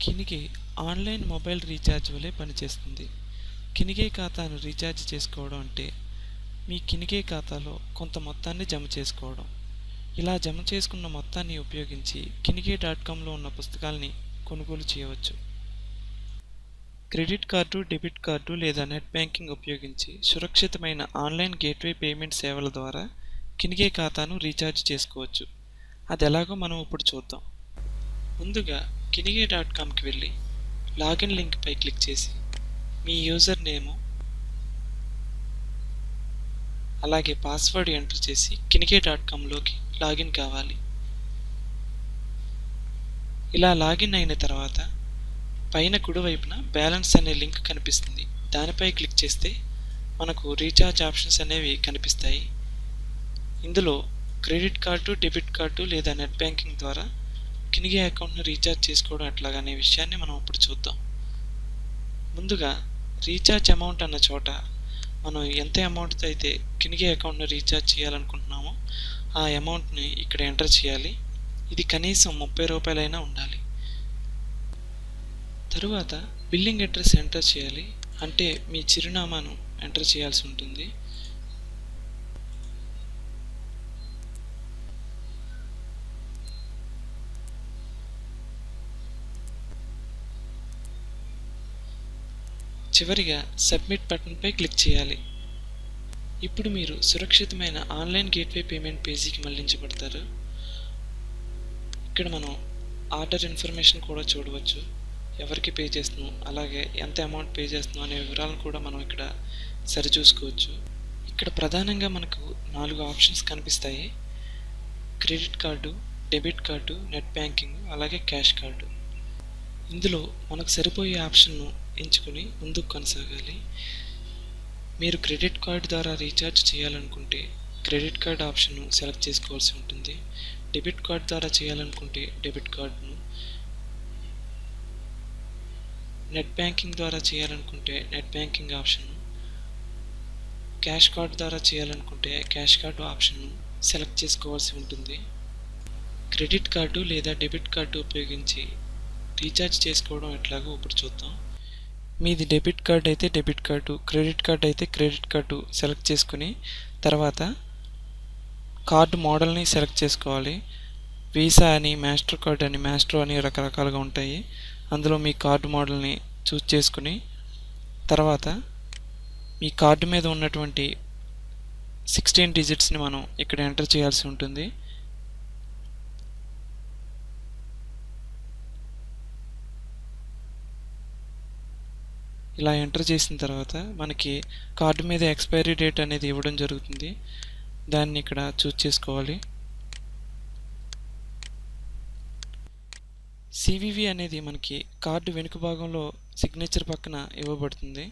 Kinige online mobile recharge వలె పనిచేస్తుంది. కినిగే ఖాతాను రీఛార్జ్ చేసుకోవడం అంటే మీ కినిగే ఖాతాలో కొంత మొత్తాన్ని జమ చేసుకోవడం. ఇలా జమ చేసుకున్న మొత్తాన్ని ఉపయోగించి కినిగే.com లో ఉన్న పుస్తకాల్ని కొనుగోలు చేయవచ్చు. క్రెడిట్ కార్డు, డెబిట్ కార్డు లేదా నెట్ బ్యాంకింగ్ ఉపయోగించి సురక్షితమైన ఆన్లైన్ గేట్వే పేమెంట్ సేవల ద్వారా కినిగే ఖాతాను రీఛార్జ్ చేసుకోవచ్చు. అదెలాగో మనం ఇప్పుడు చూద్దాం. ముందుగా కినిగే.comకి వెళ్ళి లాగిన్ లింక్పై క్లిక్ చేసి మీ యూజర్ నేము అలాగే పాస్వర్డ్ ఎంటర్ చేసి కినిగే.comలోకి లాగిన్ కావాలి. ఇలా లాగిన్ అయిన తర్వాత పైన కుడివైపున బ్యాలెన్స్ అనే లింక్ కనిపిస్తుంది. దానిపై క్లిక్ చేస్తే మనకు రీఛార్జ్ ఆప్షన్స్ అనేవి కనిపిస్తాయి. ఇందులో క్రెడిట్ కార్డు, డెబిట్ కార్డు లేదా నెట్ బ్యాంకింగ్ ద్వారా కినిగే అకౌంట్ను రీఛార్జ్ చేసుకోవడం ఎట్లాగనే విషయాన్ని మనం ఇప్పుడు చూద్దాం. ముందుగా రీఛార్జ్ అమౌంట్ అన్న చోట మనం ఎంత అమౌంట్తో అయితే కినిగే అకౌంట్ను రీఛార్జ్ చేయాలనుకుంటున్నామో ఆ అమౌంట్ని ఇక్కడ ఎంటర్ చేయాలి. ఇది కనీసం 30 రూపాయలైనా ఉండాలి. తరువాత బిల్లింగ్ అడ్రస్ ఎంటర్ చేయాలి. అంటే మీ చిరునామాను ఎంటర్ చేయాల్సి ఉంటుంది. చివరిగా సబ్మిట్ బటన్పై క్లిక్ చేయాలి. ఇప్పుడు మీరు సురక్షితమైన ఆన్లైన్ గేట్వే పేమెంట్ పేజీకి మళ్లించబడతారు. ఇక్కడ మనం ఆర్డర్ ఇన్ఫర్మేషన్ కూడా చూడవచ్చు. ఎవరికి పే చేస్తున్నాం, అలాగే ఎంత అమౌంట్ పే చేస్తున్నాం అనే వివరాలను కూడా మనం ఇక్కడ సరిచూసుకోవచ్చు. ఇక్కడ ప్రధానంగా మనకు 4 ఆప్షన్స్ కనిపిస్తాయి. Credit card, debit card, net banking అలాగే క్యాష్ కార్డు. ఇందులో మనకు సరిపోయే ఆప్షన్ను ఎంచుకొని ముందుకు కొనసాగాలి. మీరు క్రెడిట్ కార్డు ద్వారా రీఛార్జ్ చేయాలనుకుంటే క్రెడిట్ కార్డ్ ఆప్షన్ను సెలెక్ట్ చేసుకోవాల్సి ఉంటుంది. డెబిట్ కార్డ్ ద్వారా చేయాలనుకుంటే డెబిట్ కార్డును, నెట్ బ్యాంకింగ్ ద్వారా చేయాలనుకుంటే నెట్ బ్యాంకింగ్ ఆప్షన్ను, క్యాష్ కార్డ్ ద్వారా చేయాలనుకుంటే క్యాష్ కార్డు ఆప్షన్ను సెలెక్ట్ చేసుకోవాల్సి ఉంటుంది. క్రెడిట్ కార్డు లేదా డెబిట్ కార్డు ఉపయోగించి రీఛార్జ్ చేసుకోవడం ఎట్లాగో ఇప్పుడు చూద్దాం. మీది డెబిట్ కార్డ్ అయితే డెబిట్ కార్డు, క్రెడిట్ కార్డ్ అయితే క్రెడిట్ కార్డు సెలెక్ట్ చేసుకుని తర్వాత కార్డు మోడల్ని సెలెక్ట్ చేసుకోవాలి. వీసా అని, మాస్టర్ కార్డ్ అని, మాస్ట్రో అని రకరకాలుగా ఉంటాయి. అందులో మీ కార్డు మోడల్ని చూస్ చేసుకుని తర్వాత మీ కార్డు మీద ఉన్నటువంటి 16 డిజిట్స్ని మనం ఇక్కడ ఎంటర్ చేయాల్సి ఉంటుంది. ఇలా ఎంటర్ చేసిన తర్వాత మనకి కార్డు మీద ఎక్స్పైరీ డేట్ అనేది ఇవ్వడం జరుగుతుంది. దాన్ని ఇక్కడ చూస్ చేసుకోవాలి. సివివి అనేది మనకి కార్డు వెనుక భాగంలో సిగ్నేచర్ పక్కన ఇవ్వబడుతుంది.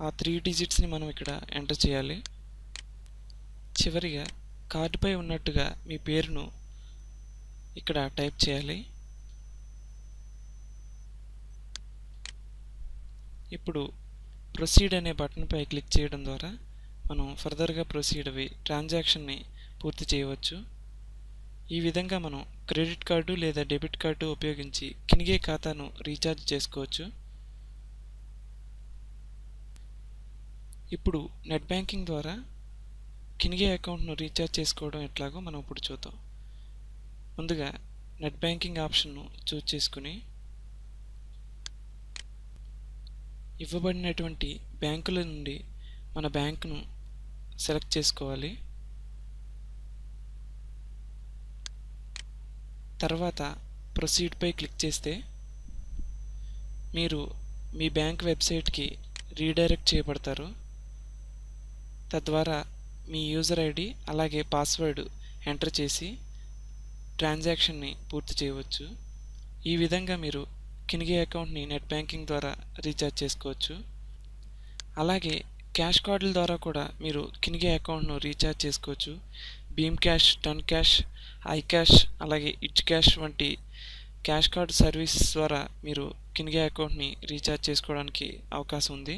ఆ 3 డిజిట్స్ని మనం ఇక్కడ ఎంటర్ చేయాలి. చివరిగా కార్డుపై ఉన్నట్టుగా మీ పేరును ఇక్కడ టైప్ చేయాలి. ఇప్పుడు ప్రొసీడ్ అనే బటన్పై క్లిక్ చేయడం ద్వారా మనం ఫర్దర్గా ప్రొసీడ్ అవి ట్రాన్సాక్షన్ని పూర్తి చేయవచ్చు. ఈ విధంగా మనం క్రెడిట్ కార్డు లేదా డెబిట్ కార్డు ఉపయోగించి కినిగే ఖాతాను రీఛార్జ్ చేసుకోవచ్చు. ఇప్పుడు నెట్ బ్యాంకింగ్ ద్వారా కినిగే అకౌంట్ను రీఛార్జ్ చేసుకోవడం ఎట్లాగో మనం ఇప్పుడు చూద్దాం. ముందుగా నెట్ బ్యాంకింగ్ ఆప్షన్ను చూస్ చేసుకుని ఇవ్వబడినటువంటి బ్యాంకుల నుండి మన బ్యాంకును సెలెక్ట్ చేసుకోవాలి. తర్వాత ప్రొసీడ్పై క్లిక్ చేస్తే మీరు మీ బ్యాంక్ వెబ్సైట్కి రీడైరెక్ట్ చేయబడతారు. తద్వారా మీ యూజర్ ఐడి అలాగే పాస్వర్డ్ ఎంటర్ చేసి ట్రాన్సాక్షన్ని పూర్తి చేయవచ్చు. ఈ విధంగా మీరు కినిగే అకౌంట్ని నెట్ బ్యాంకింగ్ ద్వారా రీఛార్జ్ చేసుకోవచ్చు. అలాగే క్యాష్ కార్డుల ద్వారా కూడా మీరు కినిగే అకౌంట్ను రీఛార్జ్ చేసుకోవచ్చు. భీమ్ క్యాష్, టన్ క్యాష్, ఐ క్యాష్ అలాగే ఇచ్ క్యాష్ వంటి క్యాష్ కార్డ్ సర్వీసెస్ ద్వారా మీరు కినిగే అకౌంట్ని రీఛార్జ్ చేసుకోవడానికి అవకాశం ఉంది.